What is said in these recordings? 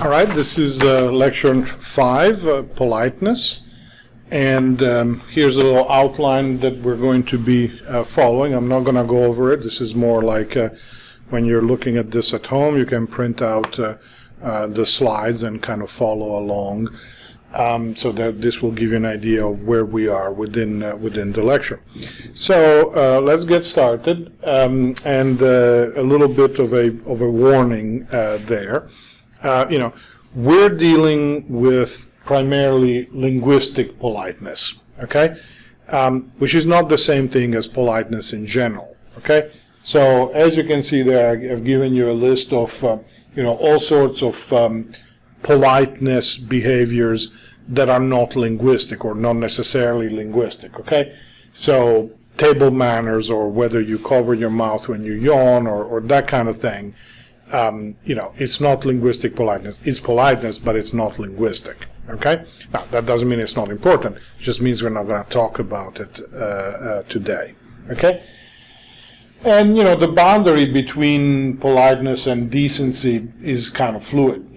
All right, this is lecture 5, politeness, and here's a little outline that we're going to be following. I'm not going to go over it. This is more like when you're looking at this at home, you can print out the slides and kind of follow along, so that this will give you an idea of where we are within the lecture. So let's get started, and a little bit of a warning there. We're dealing with primarily linguistic politeness, okay? Which is not the same thing as politeness in general, okay? So as you can see there, I've given you a list of, all sorts of politeness behaviors that are not linguistic or not necessarily linguistic, okay? So table manners, or whether you cover your mouth when you yawn, or that kind of thing. It's not linguistic politeness. It's politeness, but it's not linguistic. Okay? Now, that doesn't mean it's not important. It just means we're not going to talk about it today. Okay? And, the boundary between politeness and decency is kind of fluid.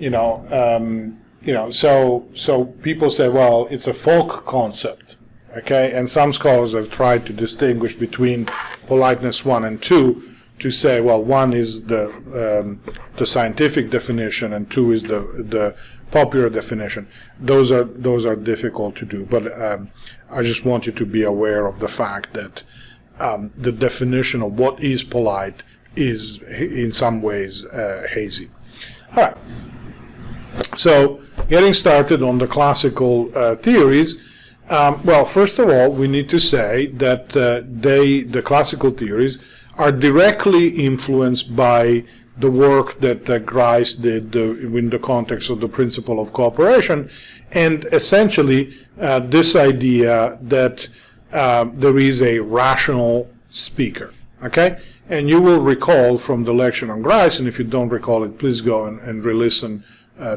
So people say, well, it's a folk concept. Okay? And some scholars have tried to distinguish between politeness 1 and 2, to say, well, 1 is the scientific definition and 2 is the popular definition. Those are difficult to do, but I just want you to be aware of the fact that the definition of what is polite is in some ways hazy. All right. So getting started on the classical theories. Well, first of all, we need to say that the classical theories are directly influenced by the work that Grice did in the context of the principle of cooperation, and essentially this idea that there is a rational speaker. Okay? And you will recall from the lecture on Grice, and if you don't recall it, please go and re-listen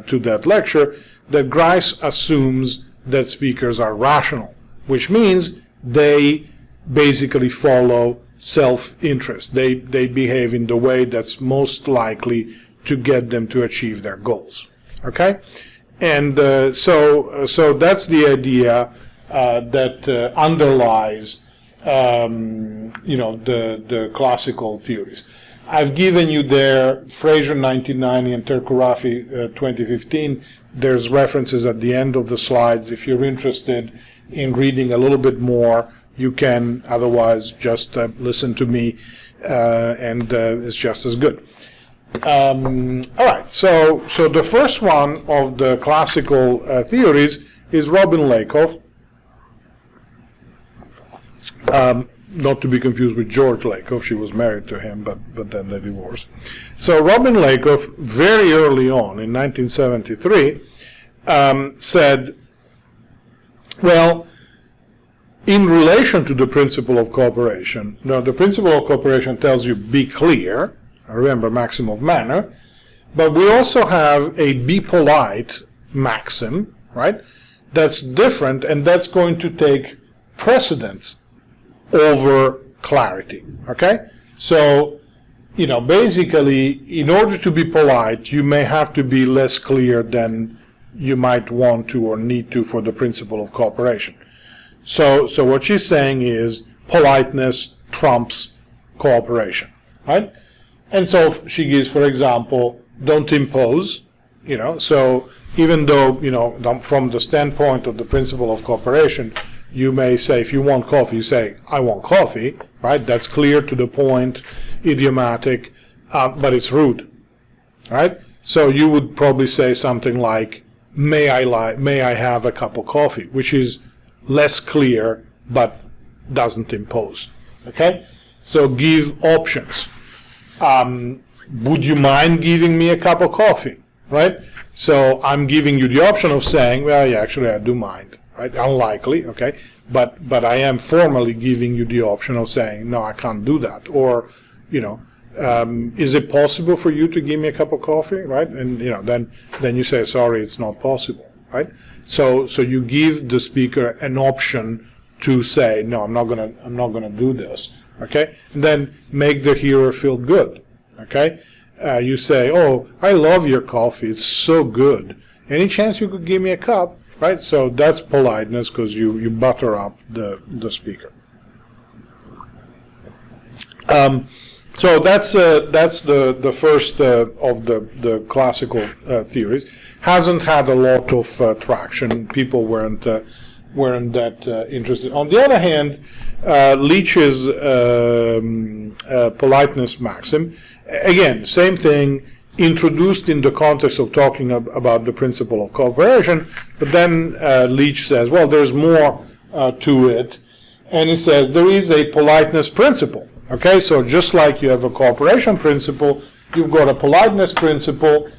to that lecture, that Grice assumes that speakers are rational, which means they basically follow self-interest. They behave in the way that's most likely to get them to achieve their goals. Okay? And so that's the idea that underlies the classical theories. I've given you there Fraser 1990 and Terkurafi 2015. There's references at the end of the slides. If you're interested in reading a little bit more, you can. Otherwise, just listen to me, and it's just as good. All right, so the first one of the classical theories is Robin Lakoff, not to be confused with George Lakoff. She was married to him, but then they divorced. So Robin Lakoff, very early on in 1973, said, well, in relation to the principle of cooperation, now the principle of cooperation tells you be clear, remember maxim of manner, but we also have a be polite maxim, right? That's different, and that's going to take precedence over clarity, okay? So, basically, in order to be polite, you may have to be less clear than you might want to or need to for the principle of cooperation. So what she's saying is politeness trumps cooperation, right? And so she gives, for example, don't impose, so even though, from the standpoint of the principle of cooperation, you may say, if you want coffee, you say, I want coffee, right? That's clear, to the point, idiomatic, but it's rude, right? So you would probably say something like, may I have a cup of coffee, which is less clear, but doesn't impose. Okay? So give options. Would you mind giving me a cup of coffee? Right? So I'm giving you the option of saying, well, yeah, actually I do mind. Right? Unlikely, okay? But I am formally giving you the option of saying, no, I can't do that. Or, is it possible for you to give me a cup of coffee? Right? And then you say, sorry, it's not possible. Right? So you give the speaker an option to say, no, I'm not gonna do this. Okay? And then make the hearer feel good. Okay? you say, oh, I love your coffee, it's so good. Any chance you could give me a cup? Right? So that's politeness, because you butter up the speaker. So that's the first of the classical theories. Hasn't had a lot of traction. People weren't that interested. On the other hand, Leach's politeness maxim, again, same thing, introduced in the context of talking about the principle of cooperation, but then Leach says, well, there's more to it, and he says there is a politeness principle. Okay, so just like you have a cooperation principle, you've got a politeness principle,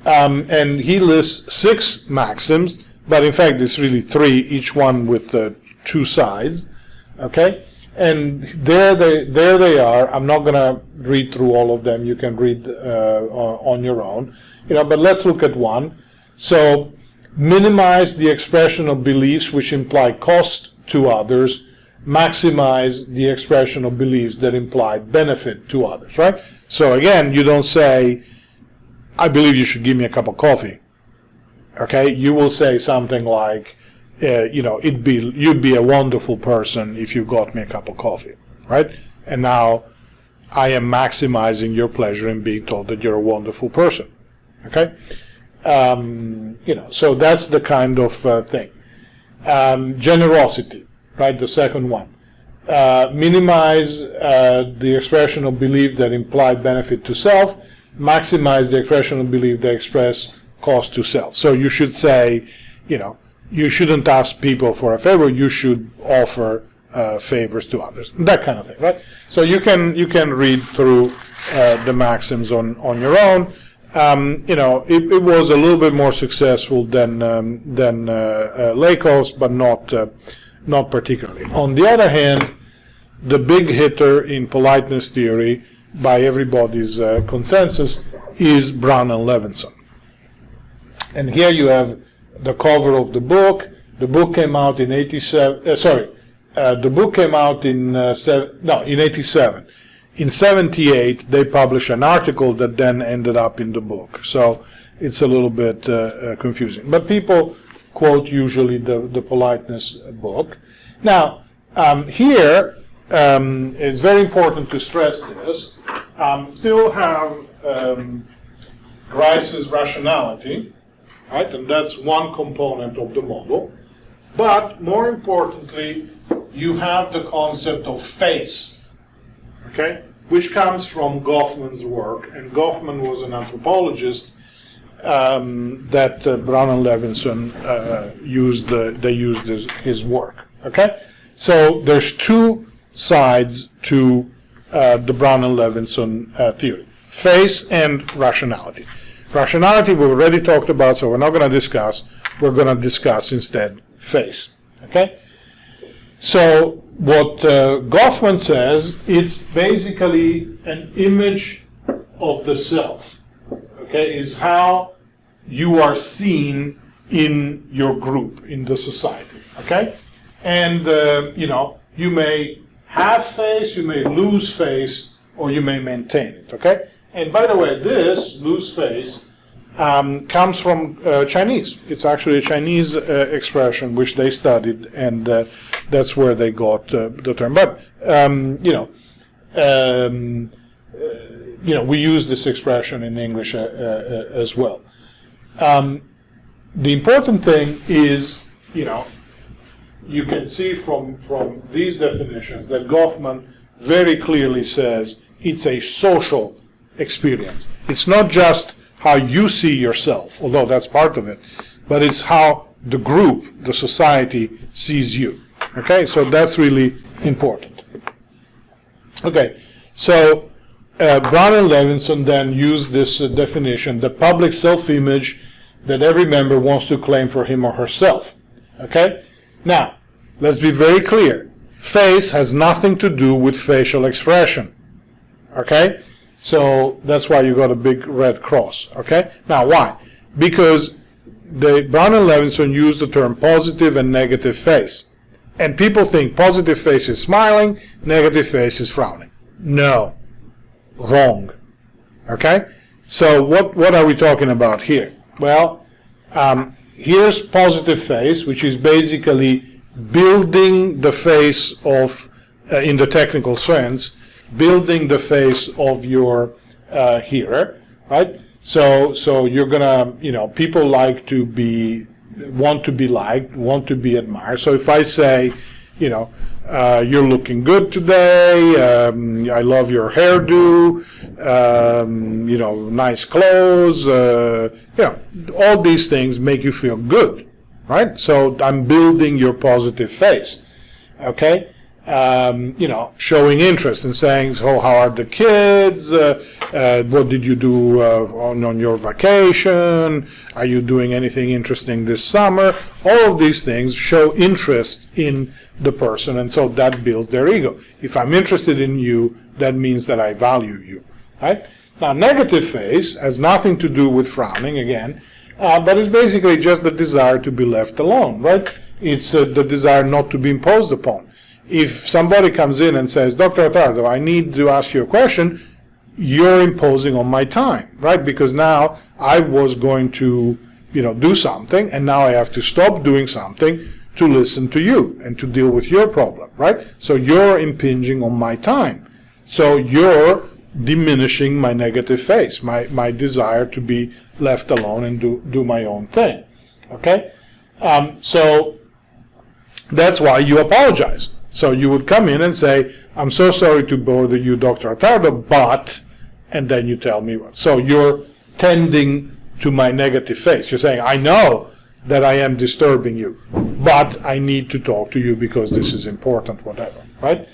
and he lists 6 maxims, but in fact it's really 3, each one with 2 sides. Okay, and there they are. I'm not going to read through all of them. You can read on your own. But let's look at one. So, minimize the expression of beliefs which imply cost to others. Maximize the expression of beliefs that imply benefit to others. Right. So again, you don't say, "I believe you should give me a cup of coffee." Okay. You will say something like, you'd be a wonderful person if you got me a cup of coffee, right? And now I am maximizing your pleasure in being told that you're a wonderful person, okay? So that's the kind of thing. Generosity, right? The second one. Minimize the expression of belief that imply benefit to self. Maximize the expression of belief that express cost to self. So you should say, you shouldn't ask people for a favor. You should offer favors to others. That kind of thing, right? So you can read through the maxims on your own. It was a little bit more successful than Lakoff's, but not particularly. On the other hand, the big hitter in politeness theory, by everybody's consensus, is Brown and Levinson. And here you have the cover of the book. The book came out in 87. The book came out in 87. In 78, they published an article that then ended up in the book. So it's a little bit confusing. But people quote usually the politeness book. Now, here it's very important to stress this. Still have Grice's rationality. Right, and that's one component of the model. But more importantly, you have the concept of face, okay, which comes from Goffman's work. And Goffman was an anthropologist that Brown and Levinson used his work. Okay, so there's 2 sides to the Brown and Levinson theory: face and rationality. Rationality we've already talked about, so we're not going to discuss. We're going to discuss instead face. Okay? So what Goffman says, it's basically an image of the self. Okay? Is how you are seen in your group, in the society. Okay? And, you may have face, you may lose face, or you may maintain it. Okay? And by the way, this lose face comes from Chinese. It's actually a Chinese expression which they studied, and that's where they got the term. But we use this expression in English as well. The important thing is, you can see from these definitions that Goffman very clearly says it's a social experience. It's not just how you see yourself, although that's part of it, but it's how the group, the society, sees you. Okay, so that's really important. Okay, so Brown and Levinson then used this definition: the public self-image that every member wants to claim for him or herself. Okay, now let's be very clear. Face has nothing to do with facial expression. Okay. So that's why you got a big red cross, okay? Now, why? Because Brown and Levinson use the term positive and negative face. And people think positive face is smiling, negative face is frowning. No. Wrong. Okay? So what are we talking about here? Well, here's positive face, which is basically building the face of, in the technical sense, building the face of your hearer, right? So you're gonna, people like to be, want to be liked, want to be admired. So if I say, you're looking good today, I love your hairdo, nice clothes, all these things make you feel good, right? So I'm building your positive face, okay? Showing interest and saying, so how are the kids? What did you do on your vacation? Are you doing anything interesting this summer? All of these things show interest in the person, and so that builds their ego. If I'm interested in you, that means that I value you, right? Now, negative face has nothing to do with frowning, again, but it's basically just the desire to be left alone, right? It's the desire not to be imposed upon. If somebody comes in and says, Dr. Attardo, I need to ask you a question, you're imposing on my time, right? Because now I was going to, do something, and now I have to stop doing something to listen to you and to deal with your problem, right? So you're impinging on my time. So you're diminishing my negative face, my desire to be left alone and do my own thing, okay? So that's why you apologize. So you would come in and say, I'm so sorry to bother you, Dr. Attardo, but, and then you tell me what. So you're tending to my negative face. You're saying, I know that I am disturbing you, but I need to talk to you because this is important, whatever, right?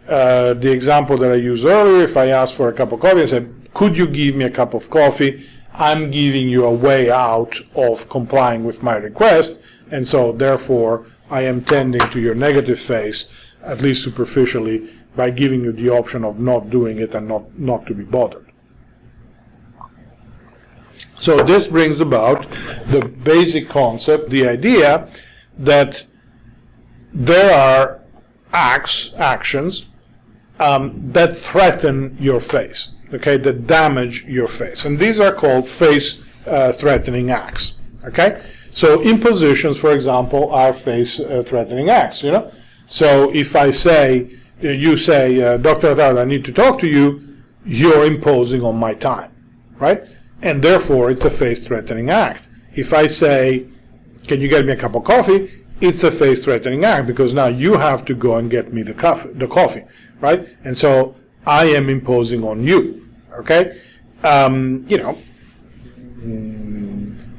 The example that I used earlier, if I asked for a cup of coffee, I said, could you give me a cup of coffee? I'm giving you a way out of complying with my request, and so therefore I am tending to your negative face, at least superficially, by giving you the option of not doing it and not to be bothered. So this brings about the basic concept, the idea that there are actions that threaten your face, okay, that damage your face. And these are called face-threatening acts, okay? So impositions, for example, are face-threatening acts, So if I say, you say, Dr. Attardo, I need to talk to you, you're imposing on my time, right? And therefore, it's a face-threatening act. If I say, can you get me a cup of coffee? It's a face-threatening act because now you have to go and get me the coffee, right? And so I am imposing on you, okay?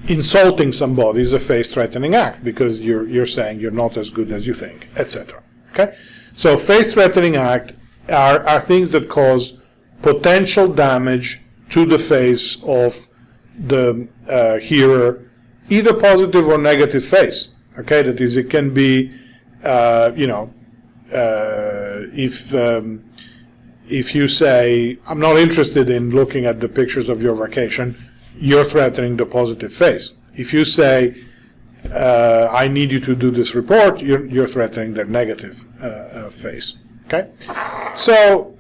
Insulting somebody is a face-threatening act because you're saying you're not as good as you think, etc. Okay? So face-threatening act are things that cause potential damage to the face of the hearer, either positive or negative face. Okay, that is, it can be, if you say, I'm not interested in looking at the pictures of your vacation, you're threatening the positive face. If you say, I need you to do this report, you're threatening their negative face. Okay, so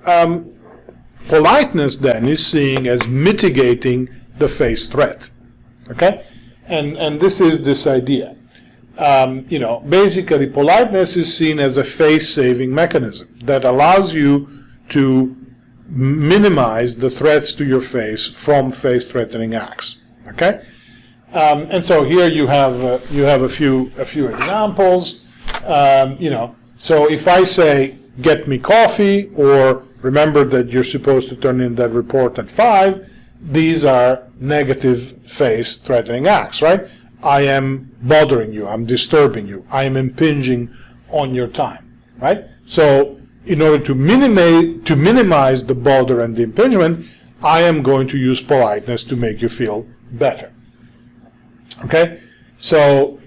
politeness then is seen as mitigating the face threat. Okay, and this is this idea. Basically, politeness is seen as a face-saving mechanism that allows you to minimize the threats to your face from face-threatening acts. Okay, and so here you have a few examples. So if I say, "Get me coffee," or "Remember that you're supposed to turn in that report at 5," these are negative face-threatening acts, right? I am bothering you, I'm disturbing you, I am impinging on your time, right? So in order to minimize the bother and the impingement, I am going to use politeness to make you feel better. Okay? So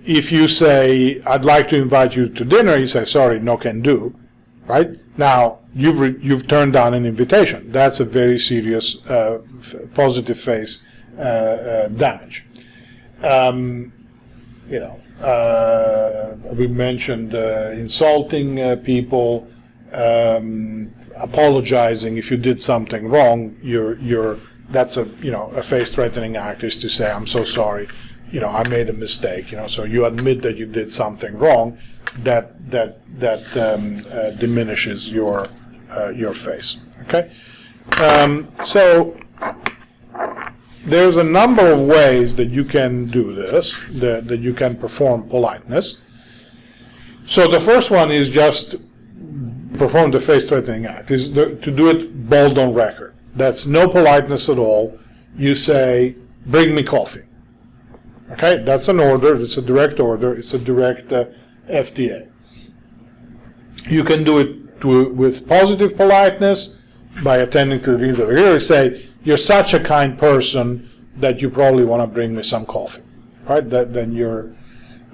if you say, I'd like to invite you to dinner, you say, sorry, no can do, right? Now, you've turned down an invitation. That's a very serious positive face damage. We mentioned insulting people. apologizing if you did something wrong. That's a a face-threatening act, is to say, I'm so sorry, I made a mistake. So you admit that you did something wrong. That diminishes your face. Okay. So there's a number of ways that you can do this, that you can perform politeness. So the first one is just perform the face-threatening act, is to do it bold on record. That's no politeness at all. You say, bring me coffee. Okay, that's an order, it's a direct order, it's a direct FTA. You can do it with positive politeness by attending to the needs of the hearer. Say, you're such a kind person that you probably want to bring me some coffee, right? Then you're,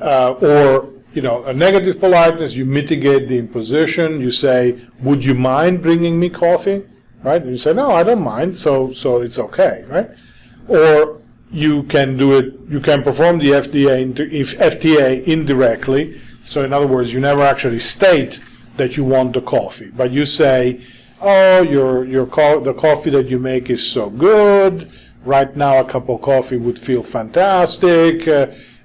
or a negative politeness, you mitigate the imposition. You say, would you mind bringing me coffee, right? And you say, no, I don't mind, so it's okay, right? Or you can do it, you can perform the FTA indirectly. So in other words, you never actually state that you want the coffee, but you say, oh, the coffee that you make is so good. Right now, a cup of coffee would feel fantastic.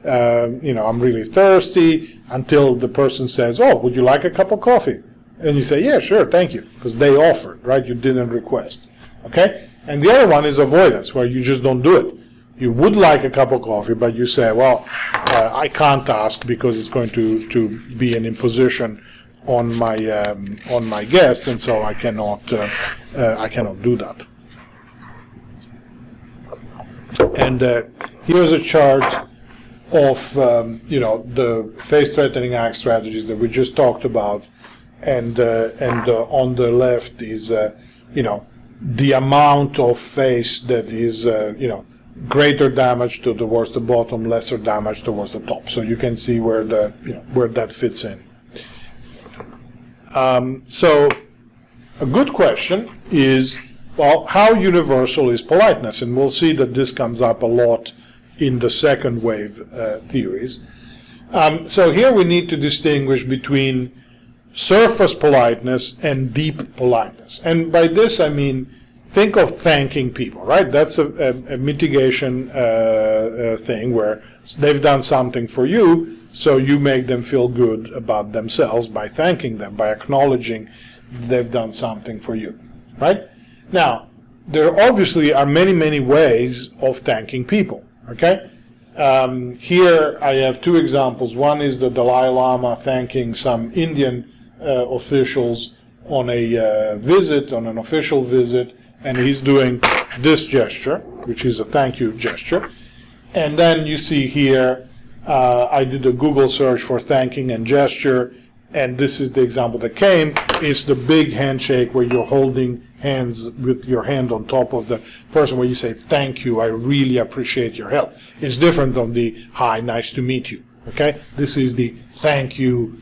I'm really thirsty. Until the person says, oh, would you like a cup of coffee? And you say, yeah, sure, thank you, because they offered, right? You didn't request. Okay? And the other one is avoidance, where you just don't do it. You would like a cup of coffee, but you say, well, I can't ask because it's going to be an imposition on my guest, and so I cannot do that. And here's a chart of the face-threatening act strategies that we just talked about, and on the left is the amount of face that is greater damage towards the bottom, lesser damage towards the top. So you can see where where that fits in. So a good question is, well, how universal is politeness? And we'll see that this comes up a lot in the second wave theories. So here we need to distinguish between surface politeness and deep politeness. And by this I mean, think of thanking people, right? That's a mitigation thing where they've done something for you, so you make them feel good about themselves by thanking them, by acknowledging they've done something for you, right? Now, there obviously are many, many ways of thanking people, okay? Here I have two examples. One is the Dalai Lama thanking some Indian officials on a visit, on an official visit, and he's doing this gesture, which is a thank you gesture. And then you see here, I did a Google search for thanking and gesture, and this is the example that came. It's the big handshake where you're holding hands with your hand on top of the person, where you say, thank you, I really appreciate your help. It's different from the, hi, nice to meet you, okay? This is the thank you,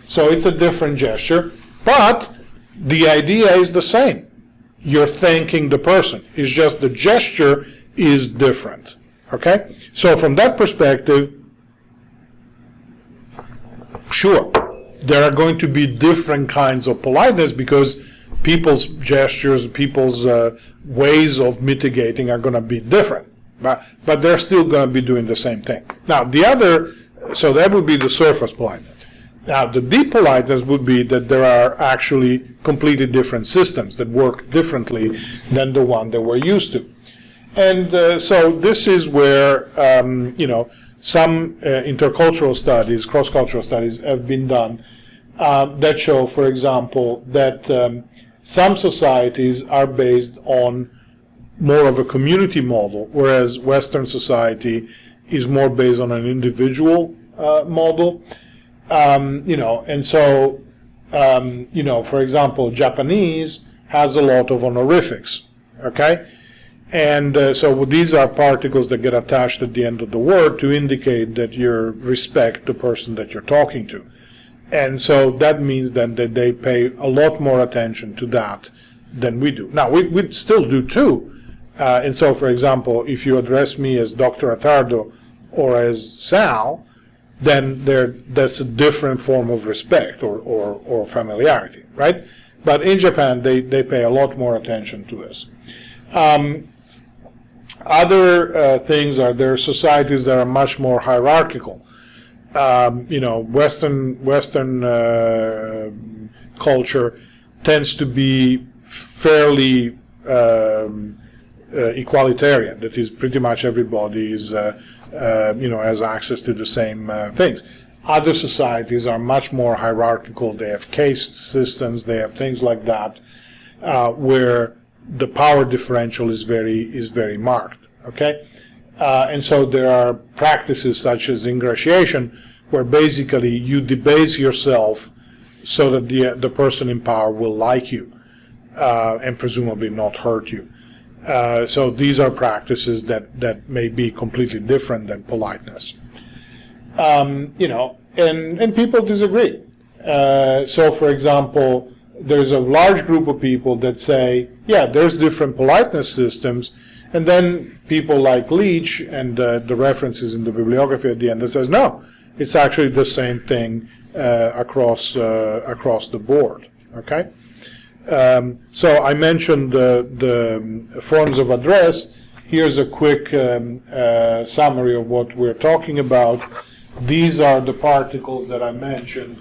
So it's a different gesture, but the idea is the same. You're thanking the person. It's just the gesture is different, okay? So from that perspective, sure, there are going to be different kinds of politeness because people's gestures, people's ways of mitigating are going to be different. But they're still going to be doing the same thing. Now, so that would be the surface politeness. Now, the deep politeness would be that there are actually completely different systems that work differently than the one that we're used to. And so this is where, some intercultural studies, cross-cultural studies have been done that show, for example, that some societies are based on more of a community model, whereas Western society is more based on an individual model. And so, for example, Japanese has a lot of honorifics, okay? And so these are particles that get attached at the end of the word to indicate that you respect the person that you're talking to. And so that means then that they pay a lot more attention to that than we do. Now, we still do too. And so, for example, if you address me as Dr. Attardo or as Sal, then that's a different form of respect or familiarity, right? But in Japan, they pay a lot more attention to this. Other things are there are societies that are much more hierarchical. Western culture tends to be fairly equalitarian. That is, pretty much everybody is, has access to the same things. Other societies are much more hierarchical. They have caste systems. They have things like that, where the power differential is very marked. Okay, and so there are practices such as ingratiation, where basically you debase yourself so that the person in power will like you, and presumably not hurt you. So these are practices that may be completely different than politeness. And people disagree. So, for example, there's a large group of people that say, yeah, there's different politeness systems, and then people like Leach and the references in the bibliography at the end that says, no, it's actually the same thing across the board. Okay. So I mentioned the forms of address. Here's a quick summary of what we're talking about. These are the particles that I mentioned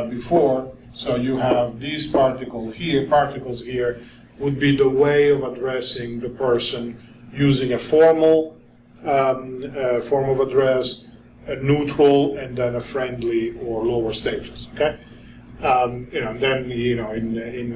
before. So you have these particles here would be the way of addressing the person using a formal form of address, a neutral, and then a friendly or lower status. Okay. Then in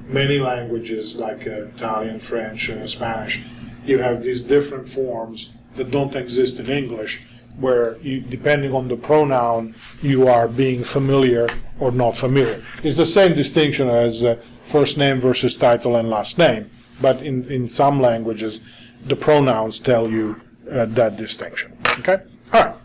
many languages like Italian, French, Spanish, you have these different forms that don't exist in English, where depending on the pronoun, you are being familiar or not familiar. It's the same distinction as first name versus title and last name, but in some languages, the pronouns tell you that distinction. Okay? All right.